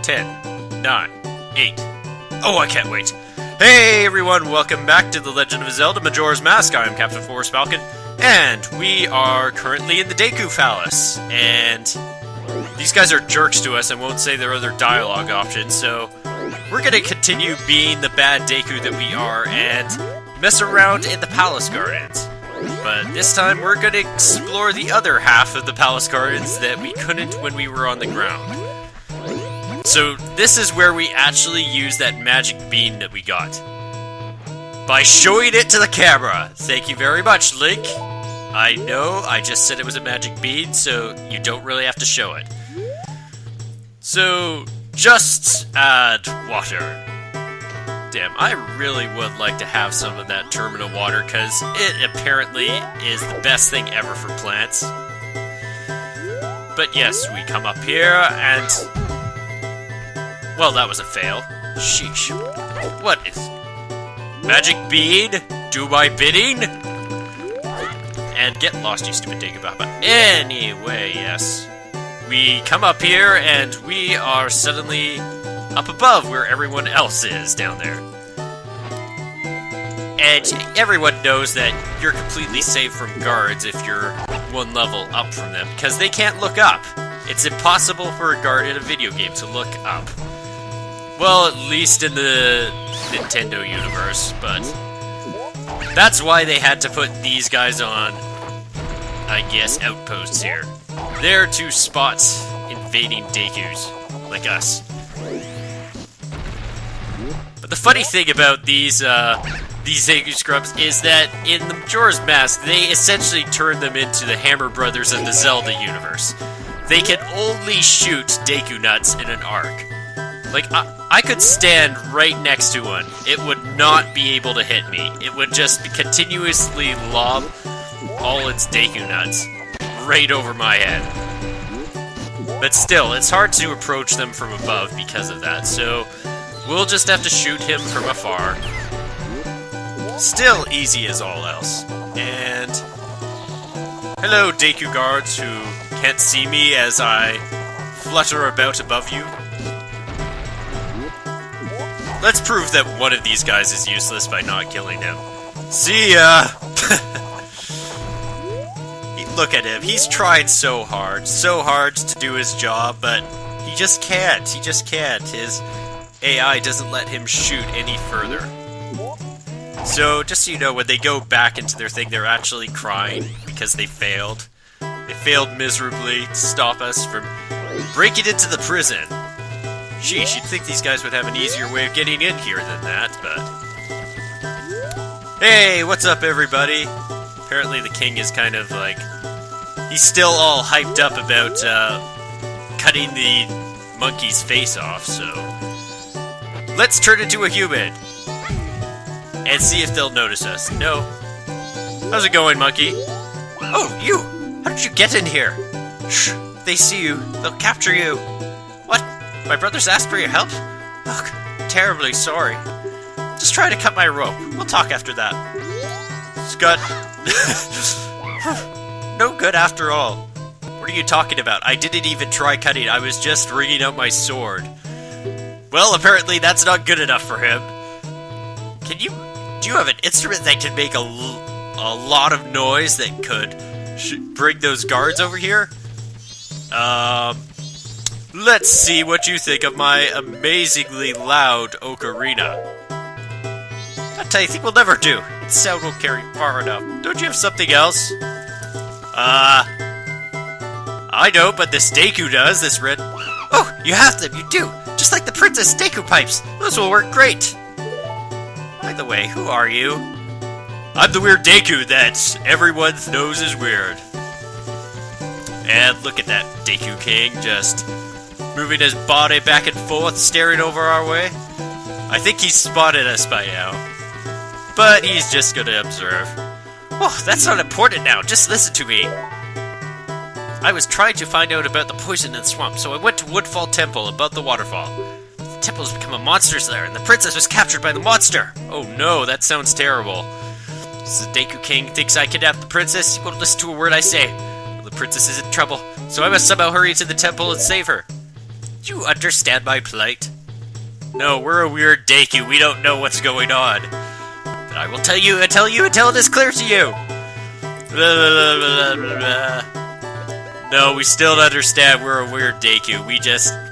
10, 9, 8. Oh, I can't wait. Hey everyone, welcome back to The Legend of Zelda Majora's Mask. I am Captain Forrest Falcon, and we are currently in the Deku Palace. And these guys are jerks to us and won't say their other dialogue options, so we're gonna continue being the bad Deku that we are and mess around in the Palace Gardens. But this time we're gonna explore the other half of the Palace Gardens that we couldn't when we were on the ground. So this is where we actually use that magic bean that we got. By showing it to the camera. Thank you very much, Link. I know, I just said it was a magic bean, so you don't really have to show it. So, just add water. Damn, I really would like to have some of that terminal water, because it apparently is the best thing ever for plants. But yes, we come up here, and... well, that was a fail. Sheesh. What is... magic bean? Do my bidding? And get lost, you stupid Dagobaba. Anyway, yes. We come up here, and we are suddenly up above where everyone else is down there. And everyone knows that you're completely safe from guards if you're one level up from them, because they can't look up. It's impossible for a guard in a video game to look up. Well, at least in the Nintendo universe, but that's why they had to put these guys on, I guess, outposts here. They're to spot invading Dekus, like us. But the funny thing about these Deku Scrubs is that in the Majora's Mask, they essentially turn them into the Hammer Brothers of the Zelda universe. They can only shoot Deku Nuts in an arc. Like, I could stand right next to one. It would not be able to hit me. It would just continuously lob all its Deku Nuts right over my head. But still, it's hard to approach them from above because of that, so we'll just have to shoot him from afar. Still easy as all else. And hello, Deku guards who can't see me as I flutter about above you. Let's prove that one of these guys is useless by not killing him. See ya! Look at him, he's tried so hard to do his job, but he just can't, His AI doesn't let him shoot any further. So, just so you know, when they go back into their thing, they're actually crying because they failed. They failed miserably to stop us from breaking into the prison. Sheesh, you'd think these guys would have an easier way of getting in here than that, but... hey, what's up, everybody? Apparently the king is kind of, like... he's still all hyped up about, cutting the monkey's face off, so... let's turn into a human! And see if they'll notice us. No. How's it going, monkey? Oh, you! How did you get in here? Shh, if they see you, they'll capture you. What? My brothers asked for your help? Ugh, terribly sorry. Just try to cut my rope. We'll talk after that. Scud. No good after all. What are you talking about? I didn't even try cutting. I was just wringing out my sword. Well, apparently that's not good enough for him. Do you have an instrument that can make a lot of noise that could bring those guards over here? Let's see what you think of my amazingly loud ocarina. I tell you, I think we'll never do. Its sound won't carry far enough. Don't you have something else? I don't, but this Deku does, this red... oh, you have them, you do! Just like the Princess Deku pipes! Those will work great! By the way, who are you? I'm the weird Deku that everyone knows is weird. And look at that Deku King just moving his body back and forth, staring over our way. I think he's spotted us by now. But he's just gonna observe. Oh, that's not important now, just listen to me. I was trying to find out about the poison in the swamp, so I went to Woodfall Temple above the waterfall. The temple has become a monster's lair, and the princess was captured by the monster! Oh no, that sounds terrible. So the Deku King thinks I kidnapped the princess, he won't listen to a word I say. Well, the princess is in trouble, so I must somehow hurry to the temple and save her. You understand my plight? No, we're a weird Deku. We don't know what's going on. But I will tell you until it is clear to you. No, we still don't understand. We're a weird Deku.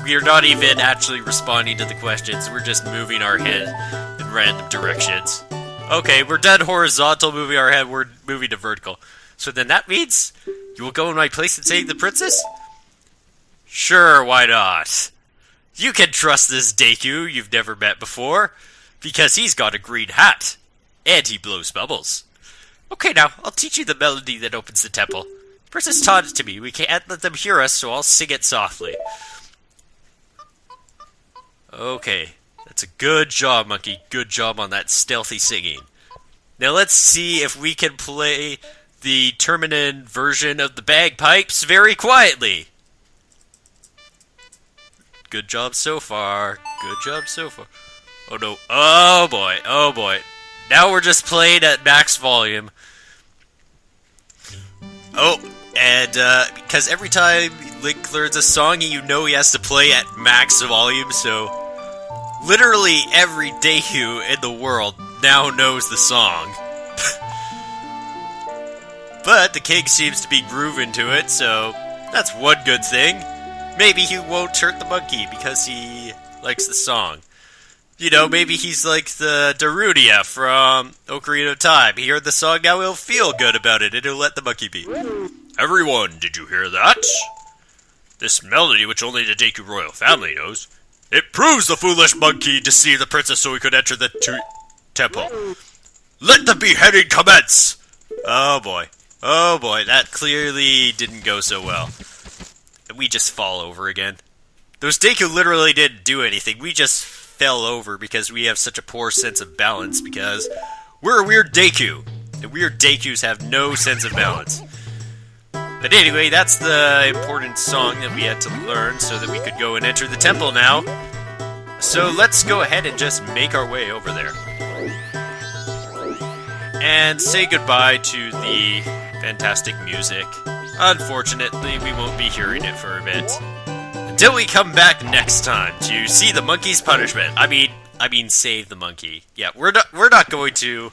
We're not even actually responding to the questions. We're just moving our head in random directions. Okay, we're done horizontal moving our head. We're moving to vertical. So then that means you will go in my place and save the princess? Sure, why not? You can trust this Deku you've never met before, because he's got a green hat, and he blows bubbles. Okay, now, I'll teach you the melody that opens the temple. The princess taught it to me. We can't let them hear us, so I'll sing it softly. Okay, that's a good job, Monkey. Good job on that stealthy singing. Now let's see if we can play the Terminin version of the bagpipes very quietly. Good job so far. Good job so far. Oh no. Oh boy. Oh boy. Now we're just playing at max volume. Oh, and because every time Link learns a song, you know he has to play at max volume, so literally every Deku in the world now knows the song. But the king seems to be grooving to it, so that's one good thing. Maybe he won't hurt the monkey because he likes the song. You know, maybe he's like the Darunia from Ocarina of Time. He heard the song, now he'll feel good about it, and he'll let the monkey be. Everyone, did you hear that? This melody, which only the Deku royal family knows, it proves the foolish monkey deceived the princess so he could enter the temple. Let the beheading commence! Oh boy. Oh boy, that clearly didn't go so well. We just fall over again. Those Deku literally didn't do anything. We just fell over because we have such a poor sense of balance because we're a weird Deku. And weird Dekus have no sense of balance. But anyway, that's the important song that we had to learn so that we could go and enter the temple now. So let's go ahead and just make our way over there. And say goodbye to the fantastic music. Unfortunately, we won't be hearing it for a bit. Until we come back next time to see the monkey's punishment. I mean save the monkey. Yeah, we're not going to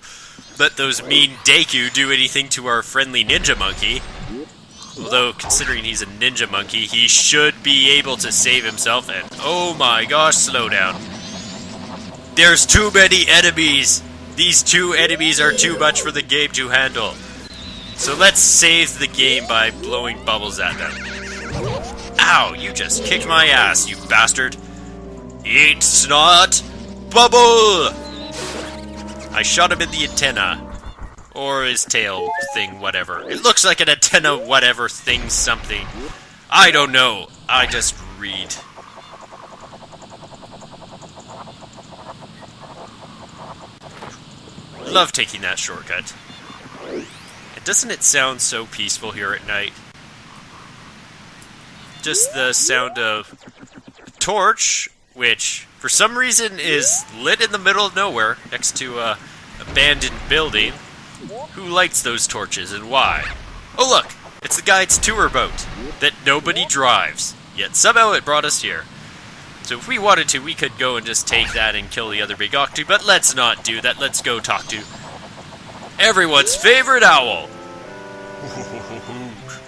let those mean Deku do anything to our friendly ninja monkey. Although, considering he's a ninja monkey, he should be able to save himself, and oh my gosh, slow down. There's too many enemies! These two enemies are too much for the game to handle. So let's save the game by blowing bubbles at them. Ow, you just kicked my ass, you bastard. Eat snot, bubble! I shot him in the antenna. Or his tail thing, whatever. It looks like an antenna whatever thing something. I don't know. I just read. Love taking that shortcut. Doesn't it sound so peaceful here at night? Just the sound of a torch, which for some reason is lit in the middle of nowhere next to a abandoned building. Who lights those torches and why? Oh look, it's the guide's tour boat that nobody drives, yet somehow it brought us here. So if we wanted to, we could go and just take that and kill the other big octu, but let's not do that. Let's go talk to everyone's favorite owl.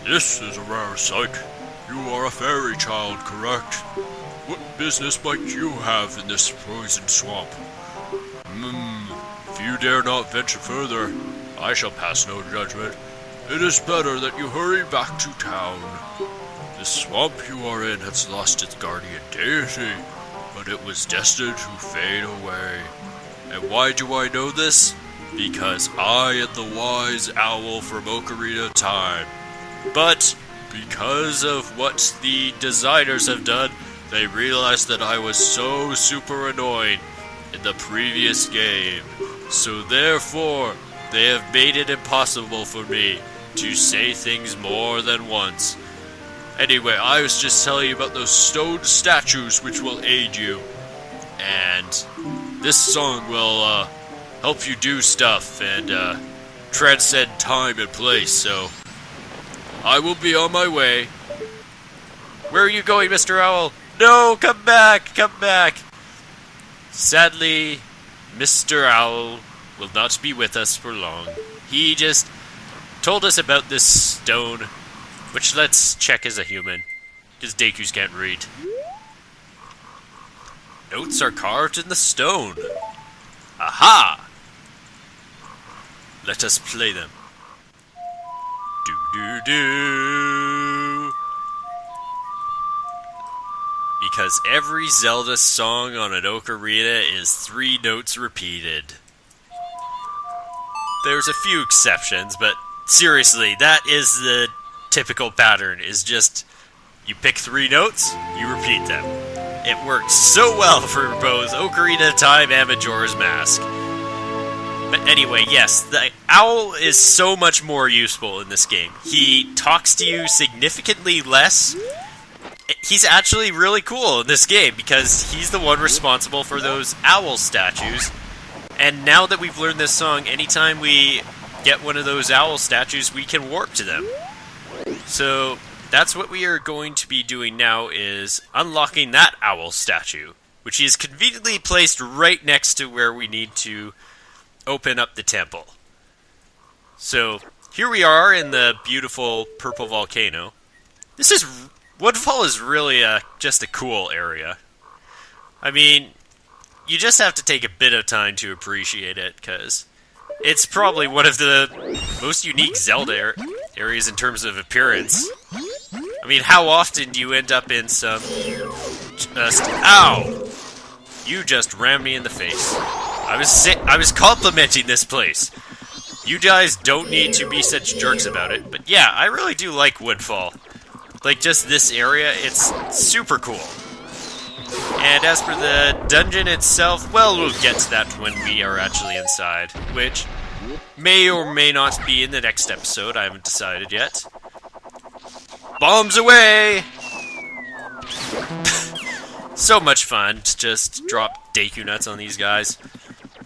This is a rare sight. You are a fairy child, correct? What business might you have in this poison swamp? If you dare not venture further, I shall pass no judgment. It is better that you hurry back to town. The swamp you are in has lost its guardian deity, but it was destined to fade away. And why do I know this? Because I am the wise owl from Ocarina of Time. But because of what the designers have done, they realized that I was so super annoying in the previous game. So therefore, they have made it impossible for me to say things more than once. Anyway, I was just telling you about those stone statues which will aid you. And this song will help you do stuff and transcend time and place, so I will be on my way. Where are you going, Mr. Owl? No, come back, come back. Sadly, Mr. Owl will not be with us for long. He just told us about this stone, which let's check as a human, because Dekus can't read. Notes are carved in the stone. Aha! Let us play them. Do-do-do. Because every Zelda song on an ocarina is 3 notes repeated. There's a few exceptions, but seriously, that is the typical pattern, is just you pick 3 notes, you repeat them. It works so well for both Ocarina of Time and Majora's Mask. But anyway, yes, the owl is so much more useful in this game. He talks to you significantly less. He's actually really cool in this game because he's the one responsible for those owl statues. And now that we've learned this song, anytime we get one of those owl statues, we can warp to them. So that's what we are going to be doing now, is unlocking that owl statue, which is conveniently placed right next to where we need to open up the temple. So here we are in the beautiful purple volcano. Woodfall is really just a cool area. I mean, you just have to take a bit of time to appreciate it, because it's probably one of the most unique Zelda areas in terms of appearance. I mean, how often do you end up in some ow! You just rammed me in the face. I was complimenting this place. You guys don't need to be such jerks about it, but yeah, I really do like Woodfall. Like, just this area, it's super cool. And as for the dungeon itself, well, we'll get to that when we are actually inside, which may or may not be in the next episode, I haven't decided yet. Bombs away! So much fun to just drop Deku Nuts on these guys.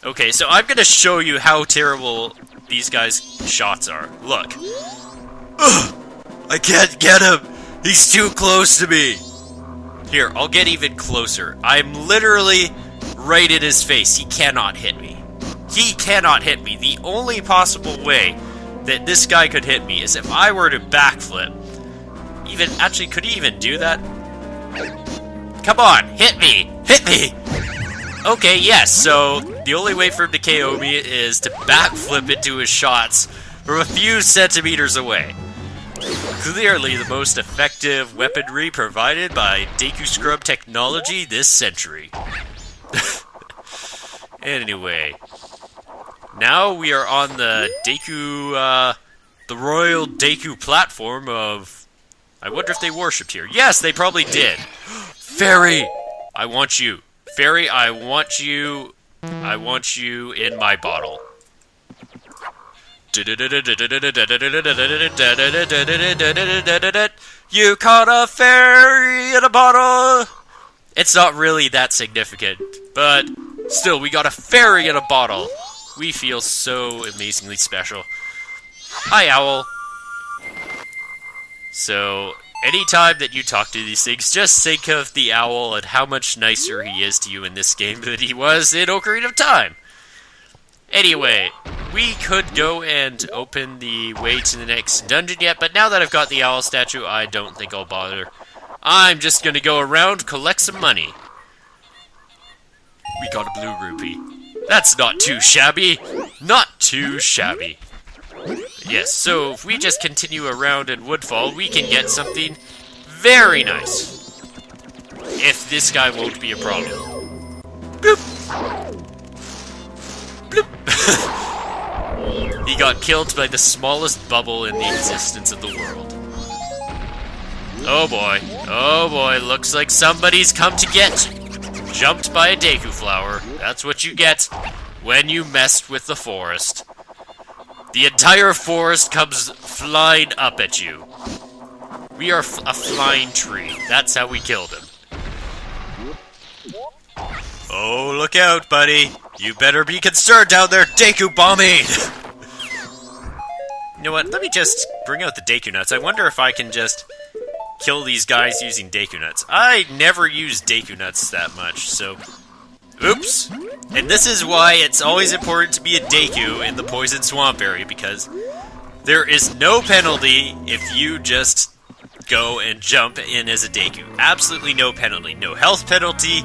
Okay, so I'm gonna show you how terrible these guys' shots are. Look. Ugh, I can't get him! He's too close to me! Here, I'll get even closer. I'm literally right in his face. He cannot hit me. He cannot hit me. The only possible way that this guy could hit me is if I were to backflip. Could he even do that? Come on, hit me! Hit me! Okay, yes, so the only way for him to KO me is to backflip into his shots from a few centimeters away. Clearly the most effective weaponry provided by Deku Scrub technology this century. Anyway, now we are on the Deku, the Royal Deku platform of... I wonder if they worshipped here. Yes, they probably did. Fairy! I want you. Fairy, I want you in my bottle. You caught a fairy in a bottle! It's not really that significant, but still, we got a fairy in a bottle. We feel so amazingly special. Hi, Owl. So, anytime that you talk to these things, just think of the owl and how much nicer he is to you in this game than he was in Ocarina of Time. Anyway, we could go and open the way to the next dungeon yet, but now that I've got the owl statue, I don't think I'll bother. I'm just gonna go around, collect some money. We got a blue rupee. That's not too shabby. Not too shabby. Yes, so if we just continue around in Woodfall, we can get something very nice. If this guy won't be a problem. Bloop! Bloop! He got killed by the smallest bubble in the existence of the world. Oh boy, looks like somebody's come to get jumped by a Deku flower. That's what you get when you messed with the forest. The entire forest comes flying up at you. We are a flying tree. That's how we killed him. Oh, look out, buddy. You better be concerned down there, Deku bombing! You know what, let me just bring out the Deku Nuts. I wonder if I can just kill these guys using Deku Nuts. I never use Deku Nuts that much, so... Oops! And this is why it's always important to be a Deku in the Poison Swamp area, because there is no penalty if you just go and jump in as a Deku. Absolutely no penalty. No health penalty,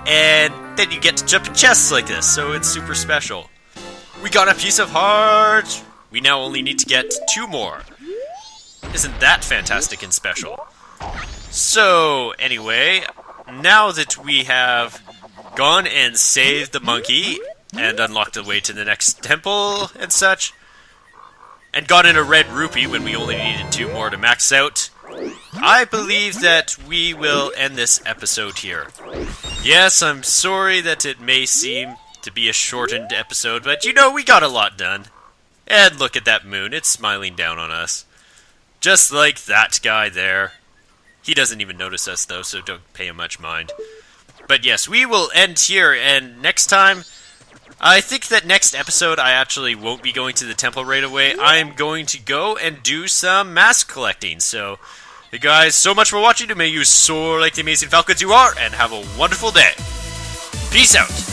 and then you get to jump in chests like this, so it's super special. We got a piece of heart! We now only need to get 2 more. Isn't that fantastic and special? So, anyway, now that we have gone and saved the monkey, and unlocked the way to the next temple and such, and gotten a red rupee when we only needed 2 more to max out, I believe that we will end this episode here. Yes, I'm sorry that it may seem to be a shortened episode, but you know, we got a lot done. And look at that moon, it's smiling down on us. Just like that guy there. He doesn't even notice us though, so don't pay him much mind. But yes, we will end here, and next time, I think that next episode I actually won't be going to the temple right away. I'm going to go and do some mask collecting. So, you guys, so much for watching. May you soar like the amazing falcons you are, and have a wonderful day. Peace out.